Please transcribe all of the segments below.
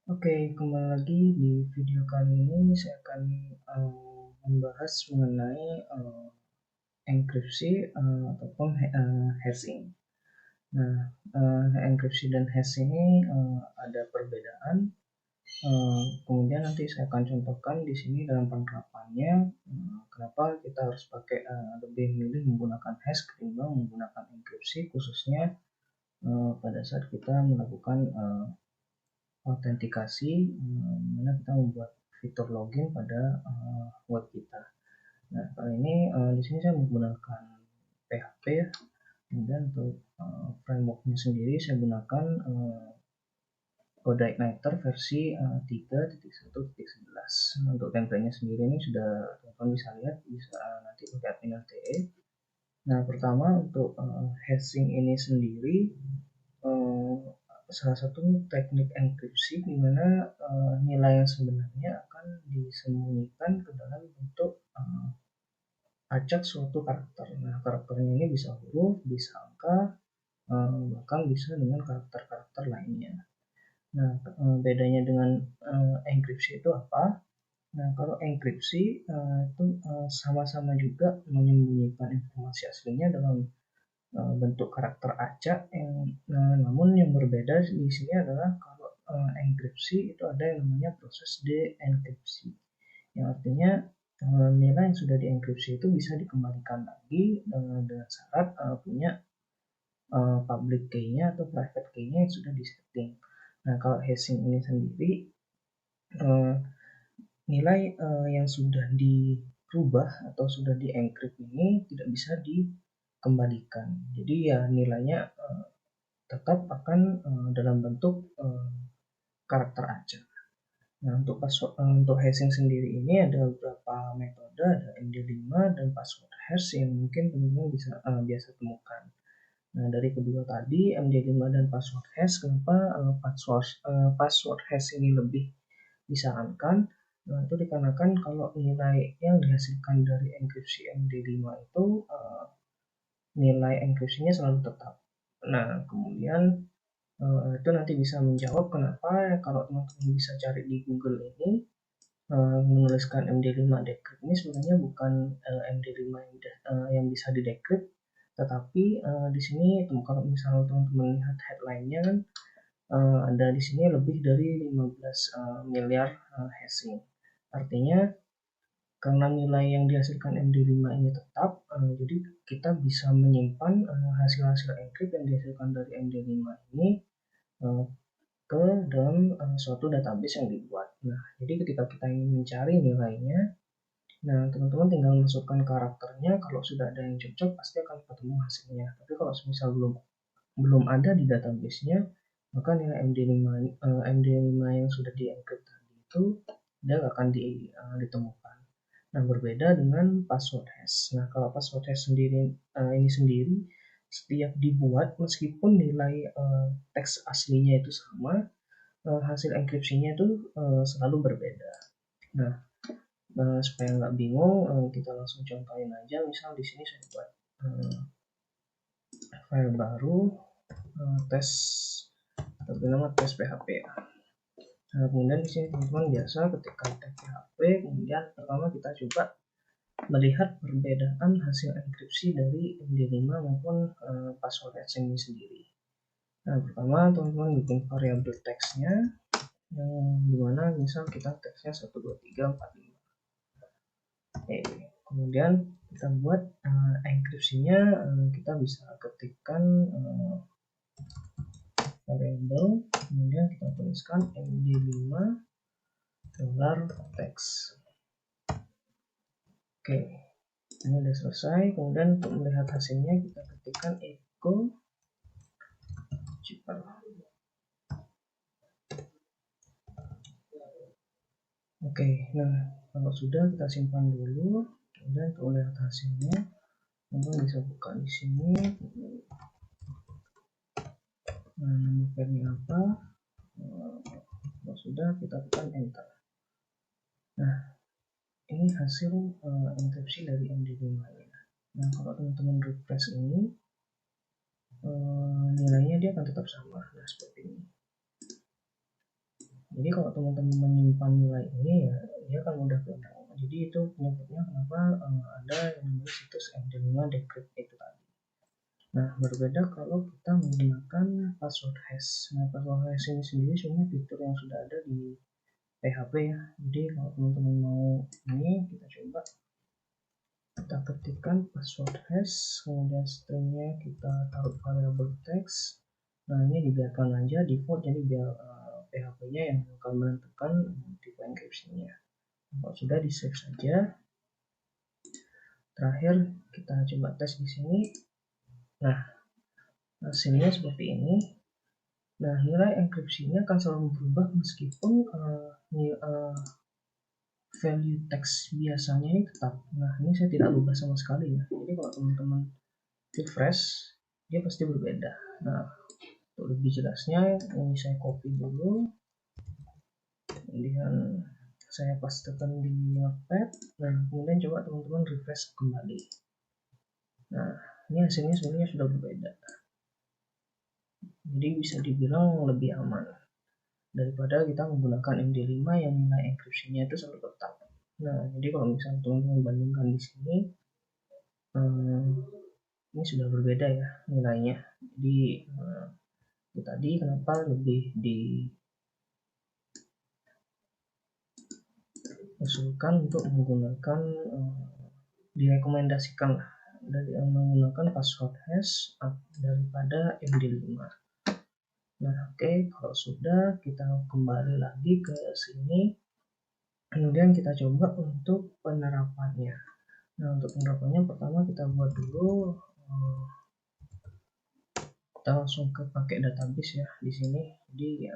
Oke, kembali lagi di video kali ini saya akan membahas mengenai enkripsi ataupun hashing. Nah, enkripsi dan hash ini ada perbedaan. Kemudian nanti saya akan contohkan di sini dalam penerapannya kenapa kita harus pakai lebih milih menggunakan hash ketimbang menggunakan enkripsi, khususnya pada saat kita melakukan autentikasi, mana kita membuat fitur login pada web kita. Nah, kali ini di sini saya menggunakan PHP ya. Kemudian untuk frameworknya sendiri saya gunakan CodeIgniter versi 3.1.11. Untuk template-nya sendiri ini sudah teman-teman bisa lihat, bisa nanti pakai admin LTE. Nah, pertama untuk hashing ini sendiri salah satu teknik enkripsi di mana nilai yang sebenarnya akan disembunyikan ke dalam bentuk acak suatu karakter. Nah, karakternya ini bisa huruf, bisa angka, bahkan bisa dengan karakter-karakter lainnya. Nah, bedanya dengan enkripsi itu apa? Nah, kalau enkripsi itu sama-sama juga menyembunyikan informasi aslinya dalam bentuk karakter acak namun yang berbeda di sini adalah kalau enkripsi itu ada yang namanya proses de-enkripsi, yang artinya nilai yang sudah dienkripsi itu bisa dikembalikan lagi dengan syarat punya public key-nya atau private key-nya yang sudah disetting. Nah, kalau hashing ini sendiri nilai yang sudah dirubah atau sudah dienkrip ini tidak bisa dikembalikan. Jadi ya nilainya tetap akan dalam bentuk karakter acak. Nah, untuk hashing sendiri ini ada beberapa metode, ada MD5 dan password hash yang mungkin teman-teman bisa biasa temukan. Nah, dari kedua tadi MD5 dan password hash, kenapa password hash ini lebih disarankan? Nah, itu dikarenakan kalau nilai yang dihasilkan dari enkripsi MD5 itu nilai enkripsinya selalu tetap. Nah, kemudian itu nanti bisa menjawab kenapa kalau teman-teman bisa cari di Google ini menuliskan MD5 decrypt ini sebenarnya bukan MD5 yang bisa didecrypt, tetapi di sini kalau misalnya teman-teman lihat headline-nya kan ada di sini lebih dari 15 miliar hashing. Artinya karena nilai yang dihasilkan MD5 ini tetap, jadi kita bisa menyimpan hasil-hasil encrypt yang dihasilkan dari MD5 ini ke dalam suatu database yang dibuat. Nah, jadi ketika kita ingin mencari nilainya, nah teman-teman tinggal masukkan karakternya. Kalau sudah ada yang cocok, pasti akan ketemu hasilnya. Tapi kalau misal belum ada di database-nya, maka nilai MD5 yang sudah di-encrypt tadi itu dia akan ditemukan. Nah, berbeda dengan password hash. Nah, kalau password hash ini sendiri setiap dibuat, meskipun nilai teks aslinya itu sama, hasil enkripsinya itu selalu berbeda. Nah, supaya nggak bingung, kita langsung contohin aja. Misal di sini saya buat file baru tes bernama tes PHP. Nah, kemudian di sini teman-teman biasa ketika tes PHP, kemudian pertama kita coba melihat perbedaan hasil enkripsi dari MD5 maupun password hash ini sendiri. Nah, pertama teman-teman bikin variabel teksnya yang dimana misal kita teksnya 1, 2, 3, 4, 5. Oke, kemudian kita buat enkripsinya, kita bisa ketikkan variabel, kemudian kita tuliskan md5 $text. Oke, ini udah selesai. Kemudian untuk melihat hasilnya kita ketikkan echo cheaper. Oke, nah kalau sudah kita simpan dulu. Kemudian untuk melihat hasilnya, teman bisa buka di sini. Nah, nama filenya apa? Kalau sudah kita tekan enter. Nah, ini hasil enkripsi dari MD5 ya. Nah, kalau teman-teman refresh ini nilainya dia akan tetap sama. Nah, seperti ini. Jadi kalau teman-teman menyimpan nilai ini ya dia akan mudah hilang. Jadi itu penyebabnya kenapa ada yang namanya situs MD5 decrypt itu tadi. Nah, berbeda kalau kita menggunakan password hash. Nah, password hash ini sendiri sebenarnya fitur yang sudah ada di PHP ya. Jadi kalau teman-teman mau ini, kita coba kita ketikkan password hash, kemudian stringnya kita taruh variable text. Nah, ini dibiarkan aja default, jadi biar PHP-nya yang akan menentukan tipe enkripsinya. Kalau sudah di save saja. Terakhir kita coba tes di sini. Nah, hasilnya seperti ini. Nah, nilai enkripsinya akan selalu berubah meskipun value text biasanya ini tetap. Nah, ini saya tidak ubah sama sekali ya. Jadi kalau teman-teman refresh, dia pasti berbeda. Nah, untuk lebih jelasnya, ini saya copy dulu. Kemudian saya pastekan di notepad. Nah, kemudian coba teman-teman refresh kembali. Nah, ini hasilnya sebenarnya sudah berbeda. Jadi bisa dibilang lebih aman daripada kita menggunakan MD5 yang nilai enkripsinya itu selalu tetap. Nah, jadi kalau misalnya teman-teman bandingkan di sini, ini sudah berbeda ya nilainya. Jadi itu tadi kenapa lebih diusulkan untuk menggunakan direkomendasikan dari menggunakan password hash daripada MD5. Nah, oke, kalau sudah kita kembali lagi ke sini. Kemudian kita coba untuk penerapannya. Nah, untuk penerapannya pertama kita buat dulu kita langsung ke pakai database ya di sini. Jadi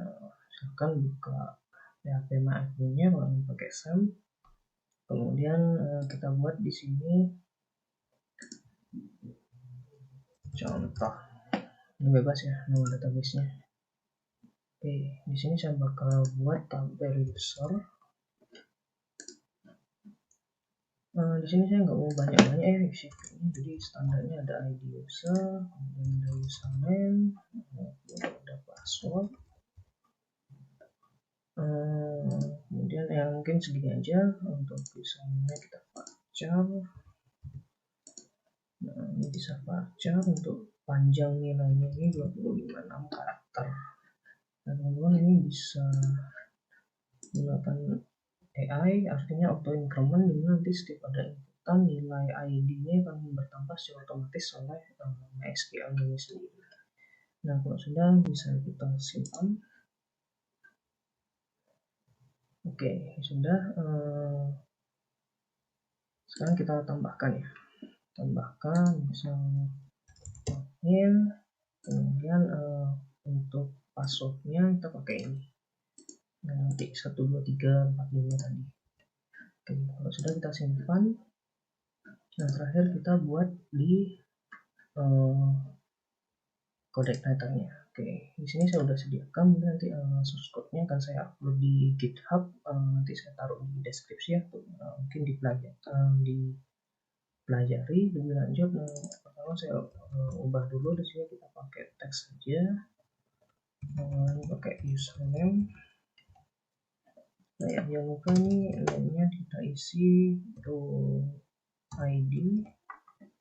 silakan buka PHP adminnya kalau pakai SAM. Kemudian kita buat di sini contoh. Ini bebas ya nama database-nya. Oke, di sini saya bakal buat tabel user. Di sini saya nggak mau banyak-banyak ya isi ini, jadi standarnya ada ID user, kemudian ada username, kemudian ada password. Kemudian yang mungkin segini aja untuk username kita varchar. Nah, ini bisa varchar untuk panjang nilainya ini 256 karakter. Nah, teman-teman ini bisa menggunakan AI, artinya auto increment, dimana nanti setiap ada inputan nilai ID-nya akan bertambah secara otomatis oleh MySQL ini sendiri. Nah, kalau sudah bisa kita simpan. Oke, sudah. Sekarang kita tambahkan ya. Tambahkan misalnya login, kemudian untuk passwordnya kita pakai ini. Nah, nanti 1 2 3 4 5 tadi. Oke, kalau sudah kita simpan. Nah, terakhir kita buat di codec datanya. Oke, di sini saya sudah sediakan, nanti source code-nya akan saya upload di GitHub. Nanti saya taruh di deskripsi ya, mungkin dipelajari lebih lanjut. Pertama saya ubah dulu, di sini kita pakai teks saja. Ini pakai username. Nah, yang bukan name-nya kita isi itu ID.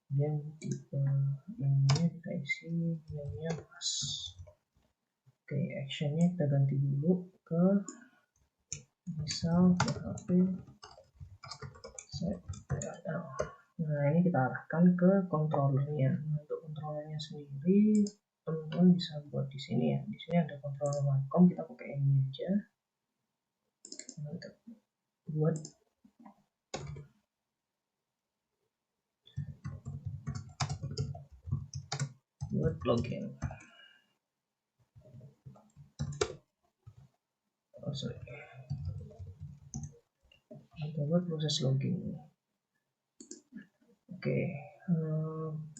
Kemudian tipe namanya kita isi namanya mas. Oke, actionnya kita ganti dulu ke misal PHP setRL. Nah, ini kita arahkan ke controllernya. Nah, untuk controllernya sendiri teman-teman bisa buat di sini ya. Di sini ada controller Wacom, kita pakai ini aja. Nah, kita buat login. Kita buat proses login. Oke,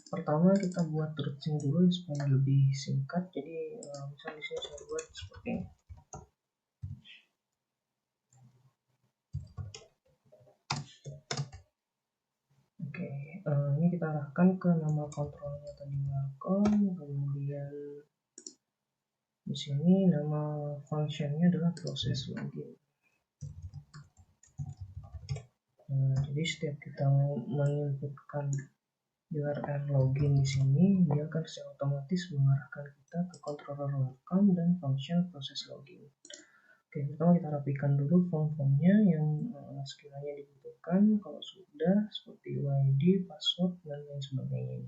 pertama kita buat routing dulu supaya lebih singkat. Jadi misalnya di sini saya buat seperti ini. Oke, ini kita arahkan ke nama kontrolnya tadi welcome, kemudian Di sini nama functionnya adalah proses login. Nah, jadi setiap kita menginputkan URL login di sini, dia akan secara otomatis mengarahkan kita ke controller welcome dan function proses login. Oke, pertama kita rapikan dulu form-formnya yang sekiranya dibutuhkan. Kalau sudah, seperti UID, password, dan lain sebagainya.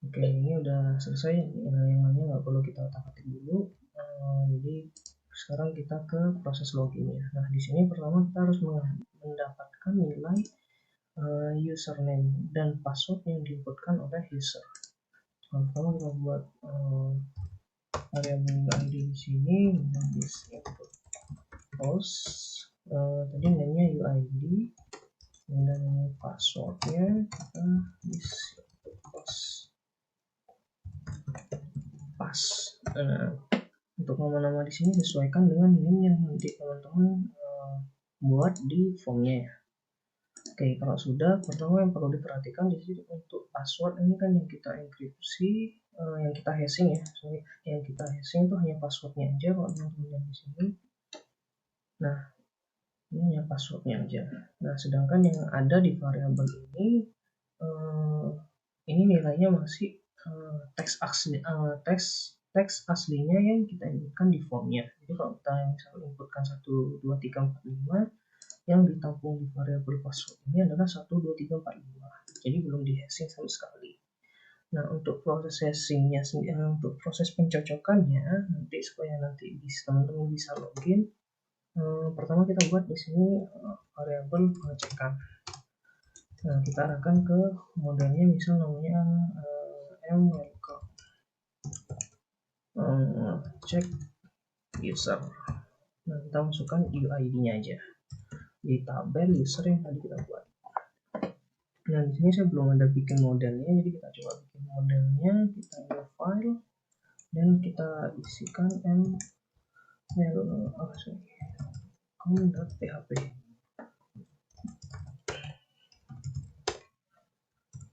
Oke, ini udah selesai. Yang lainnya nggak perlu kita otak-atik dulu. Jadi sekarang kita ke proses loginnya. Nah, di sini pertama kita harus mendapatkan nilai username dan password yang diinputkan oleh user. Pertama kita buat variabel ID di sini, dan this input host. Tadi namanya UID, dan passwordnya kita this host pas. Untuk nama-nama di sini sesuaikan dengan name yang nanti teman-teman buat di formnya ya. Oke, kalau sudah, pertama yang perlu diperhatikan di sini untuk password ini kan yang kita enkripsi, yang kita hashing ya. Sorry, yang kita hashing itu hanya passwordnya aja kalau teman-teman lihat di sini. Nah, ini hanya passwordnya aja. Nah, sedangkan yang ada di variabel ini nilainya masih teks aslinya yang kita inputkan di formnya. Jadi kalau kita misalnya inputkan 1, 2, 3, 4, 5, yang ditampung di variabel password ini adalah 1, 2, 3, 4, 5. Jadi belum di hashing sama sekali. Nah, untuk proses hashingnya, untuk proses pencocokannya nanti supaya nanti teman-teman bisa login, pertama kita buat di sini variabel pengecekan. Nah, kita arahkan ke modelnya, misal namanya welcome check user. Nah, kita masukkan UID-nya aja di tabel user yang tadi kita buat. Nah, di sini saya belum ada bikin modelnya, jadi kita coba bikin modelnya. Kita new file dan kita isikan com.php.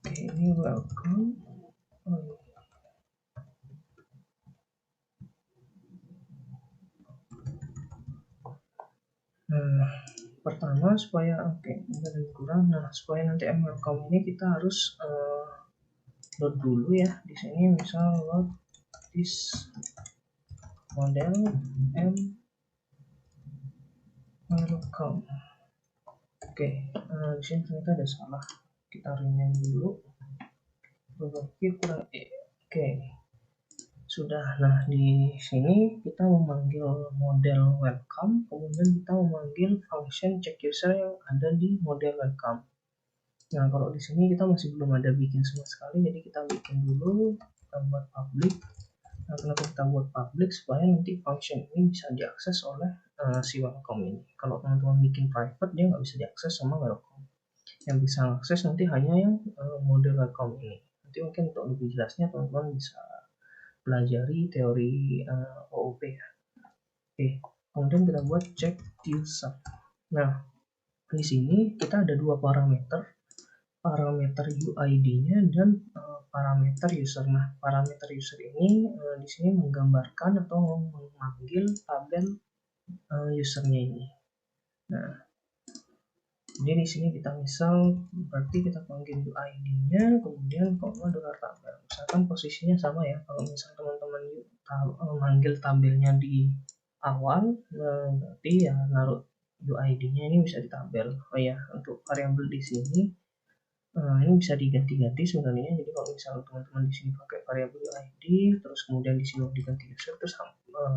Oke, ini welcome. Nah, pertama supaya ada kurang. Nah, supaya nanti welcome ini kita harus load dulu ya. Di sini misal load this model welcome. Oke, di sini ternyata ada salah. Kita rename dulu. Berarti kurang Oke. Sudah. Nah, di sini kita memanggil model welcome, kemudian kita memanggil function check user yang ada di model welcome. Nah, kalau di sini kita masih belum ada bikin sama sekali, jadi kita bikin dulu, kita buat public. Nah, kenapa kita buat public? Supaya nanti function ini bisa diakses oleh si welcome ini. Kalau teman-teman bikin private, dia nggak bisa diakses sama welcome. Yang bisa akses nanti hanya yang model welcome ini. Nanti mungkin untuk lebih jelasnya teman-teman bisa pelajari teori OOP ya. Oke, kemudian kita buat check user. Nah, di sini kita ada dua parameter UID-nya dan parameter user. Nah, parameter user ini di sini menggambarkan atau memanggil tabel usernya ini. Nah, jadi di sini kita misal berarti kita panggil UID-nya, kemudian koma $tabel. Misalkan posisinya sama ya. Kalau misal teman-teman manggil tabelnya di awal, berarti ya naruh UID-nya ini bisa di tabel. Oh ya, untuk variabel di sini ini bisa diganti-ganti sebenarnya. Jadi kalau misal teman-teman di sini pakai variabel UID, terus kemudian di sini diganti user, terus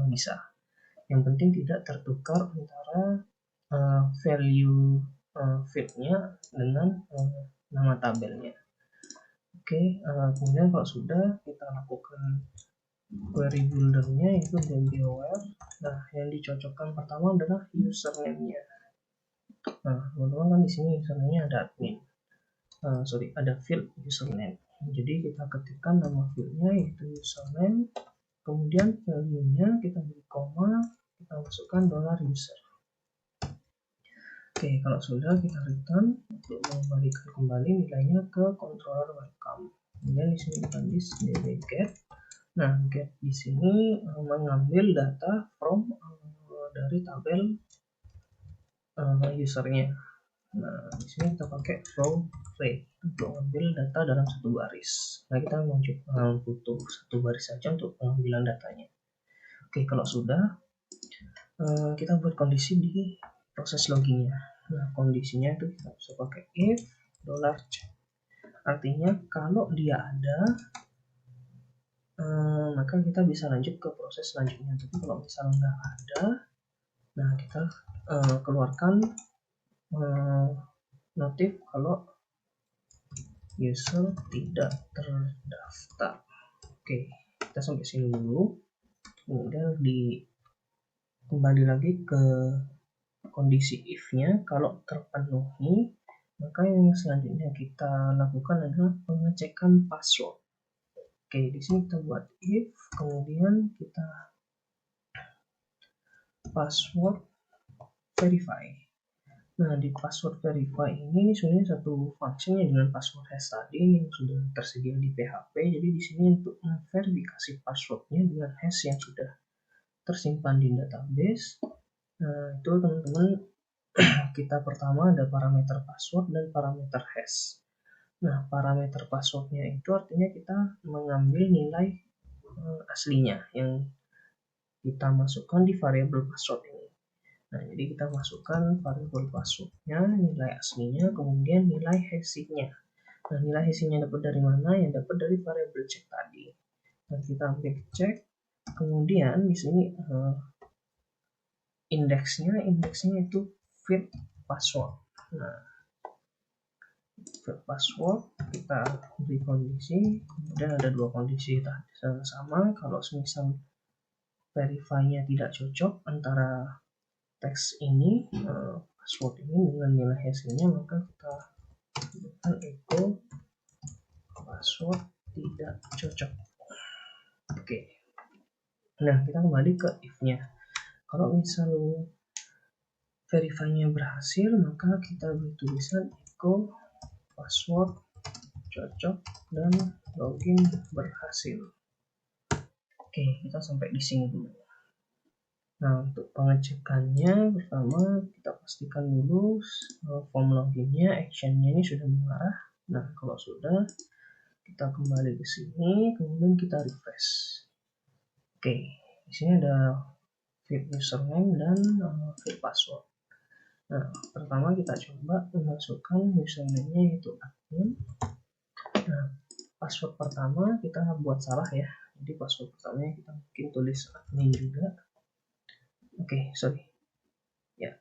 bisa. Yang penting tidak tertukar antara value field-nya dengan nama tabelnya. Oke, kemudian kalau sudah kita lakukan query builder-nya itu DB-aware. Nah, yang dicocokkan pertama adalah username-nya. Nah, teman-teman kan di sini username-nya ada admin. Ada field username. Jadi kita ketikkan nama field-nya yaitu username, kemudian value-nya kita beri koma, kita masukkan $user. Oke, kalau sudah kita return untuk mengembalikan kembali nilainya ke controller welcome. Kemudian di sini kita list db get Nah, get di sini mengambil data from dari tabel usernya. Nah, di sini kita pakai row array untuk mengambil data dalam satu baris. Nah, kita butuh satu baris saja untuk pengambilan datanya. Oke, kalau sudah, kita buat kondisi di proses loginnya. Nah, kondisinya itu kita bisa pakai if $check. Artinya kalau dia ada, maka kita bisa lanjut ke proses selanjutnya. Tapi kalau misalnya nggak ada, nah kita keluarkan notif kalau user tidak terdaftar. Oke, kita sampai sini dulu. Kemudian kembali lagi ke kondisi if-nya. Kalau terpenuhi, maka yang selanjutnya kita lakukan adalah pengecekan password. Oke, di sini kita buat if, kemudian kita password verify. Nah, di password verify ini sebenarnya satu fungsinya dengan password hash tadi yang sudah tersedia di PHP. Jadi di sini untuk memverifikasi passwordnya dengan hash yang sudah tersimpan di database. Nah, itu teman-teman, kita pertama ada parameter password dan parameter hash. Nah, parameter passwordnya itu artinya kita mengambil nilai aslinya yang kita masukkan di variabel password ini. Nah, jadi kita masukkan variabel passwordnya, nilai aslinya, kemudian nilai hashnya. Nah, nilai hashnya dapat dari mana? Yang dapat dari variabel check tadi. Nah, kita ambil cek, kemudian di sini indeksnya itu fit password. Nah, fit password kita beri kondisi, kemudian ada dua kondisi tadi sama. Kalau semisal verify-nya tidak cocok antara teks ini, password ini dengan nilai hash-nya, maka kita gunakan echo password tidak cocok. Oke. Nah, kita kembali ke if-nya. Kalau misal verify-nya berhasil, maka kita beri tulisan echo password cocok dan login berhasil. Oke, kita sampai di sini dulu. Nah, untuk pengecekannya, pertama kita pastikan dulu form loginnya, actionnya ini sudah mengarah. Nah, kalau sudah, kita kembali ke sini, kemudian kita refresh. Oke, di sini ada fit username dan fit password. Nah, pertama kita coba memasukkan username-nya yaitu admin. Nah, password pertama kita buat salah ya. Jadi password pertamanya kita mungkin tulis admin juga. Oke, sorry. Ya,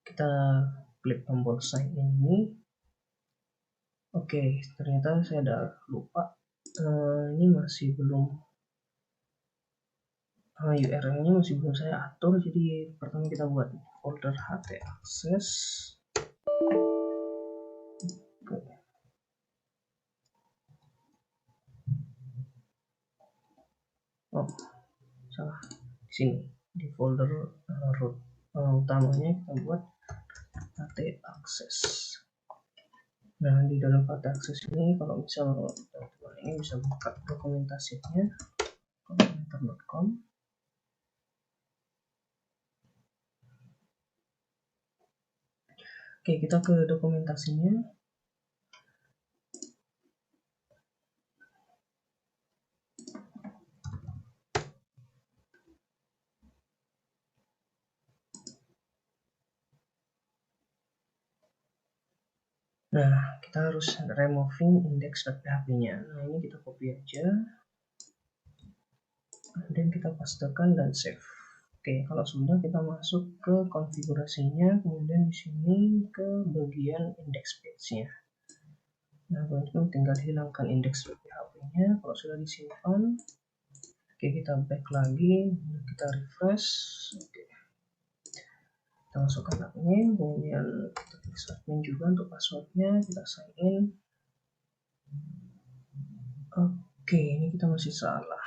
kita klik tombol sign in ini. Oke, ternyata saya ada lupa. Ini masih belum URL-nya masih belum saya atur. Jadi pertama kita buat folder htaccess. Oh, salah. Di sini di folder root utamanya kita buat htaccess. Nah, di dalam htaccess ini kalau misal teman-teman ini bisa buka dokumentasinya komputer.com. Oke, kita ke dokumentasinya. Nah, kita harus removing index.php-nya. Nah, ini kita copy aja. Dan kita pastekan dan save. Oke, kalau sudah kita masuk ke konfigurasinya, kemudian di sini ke bagian index page-nya. Nah, teman-teman tinggal hilangkan index.php-nya. Kalau sudah disimpan, oke, kita back lagi, kita refresh. Oke, kita masukkan admin, kemudian kita tulis admin juga untuk passwordnya, kita sign in. Oke, ini kita masih salah.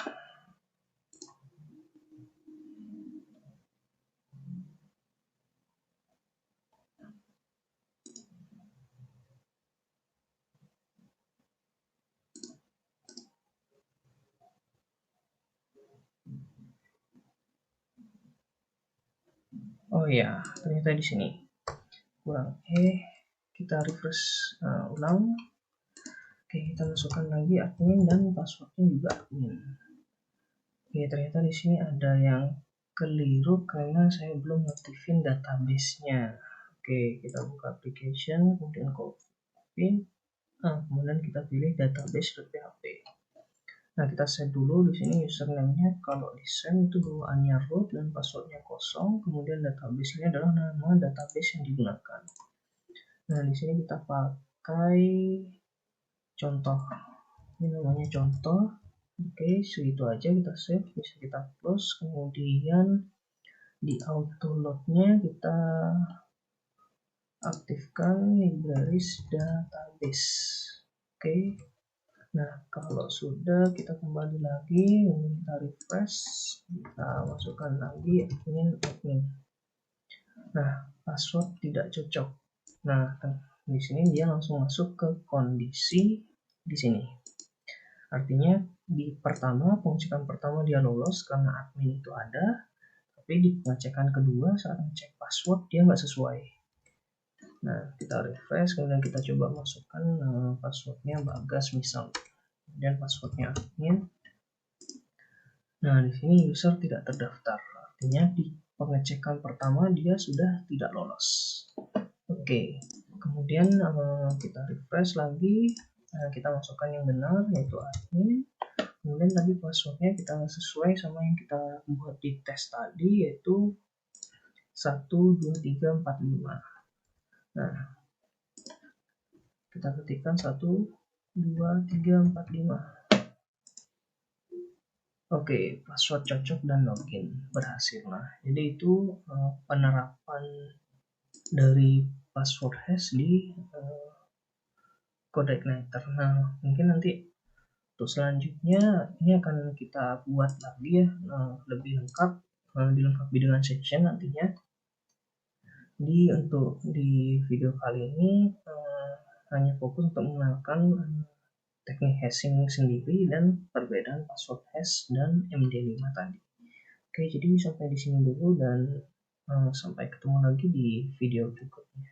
Oh ya, ternyata di sini kurang kita refresh ulang. Oke, kita masukkan lagi admin dan passwordnya juga admin. Oke, ternyata di sini ada yang keliru karena saya belum aktifin database-nya. Oke, kita buka application, kemudian copy, kemudian kita pilih database.php. Nah, kita set dulu di sini username-nya. Kalau di set itu bawaannya root dan passwordnya kosong, kemudian database-nya adalah nama database yang digunakan. Nah, di sini kita pakai contoh. Ini namanya contoh. Oke, segitu aja, kita save, bisa kita close. Kemudian di auto load-nya kita aktifkan libraries database. Oke. Nah, kalau sudah, kita kembali lagi, kita refresh, kita masukkan lagi admin. Nah, password tidak cocok. Nah, di sini dia langsung masuk ke kondisi di sini. Artinya di pengecekan pertama dia lolos karena admin itu ada, tapi di pengecekan kedua saat ngecek password dia nggak sesuai. Nah, kita refresh, kemudian kita coba masukkan passwordnya Bagas misal, kemudian passwordnya admin. Nah, di sini user tidak terdaftar, artinya di pengecekan pertama dia sudah tidak lolos. Oke, kemudian kita refresh lagi, kita masukkan yang benar yaitu admin. Kemudian tadi passwordnya kita sesuai sama yang kita buat di tes tadi, yaitu 12345. Nah, kita ketikkan 12345. Oke, password cocok dan login berhasil. Nah, jadi itu penerapan dari password hash di CodeIgniter. Nah, mungkin nanti untuk selanjutnya ini akan kita buat lagi ya, lebih lengkap, dilengkapi dengan section nantinya. Untuk di video kali ini hanya fokus untuk mengenalkan teknik hashing sendiri dan perbedaan password hash dan MD5 tadi. Oke, jadi sampai di sini dulu dan sampai ketemu lagi di video berikutnya.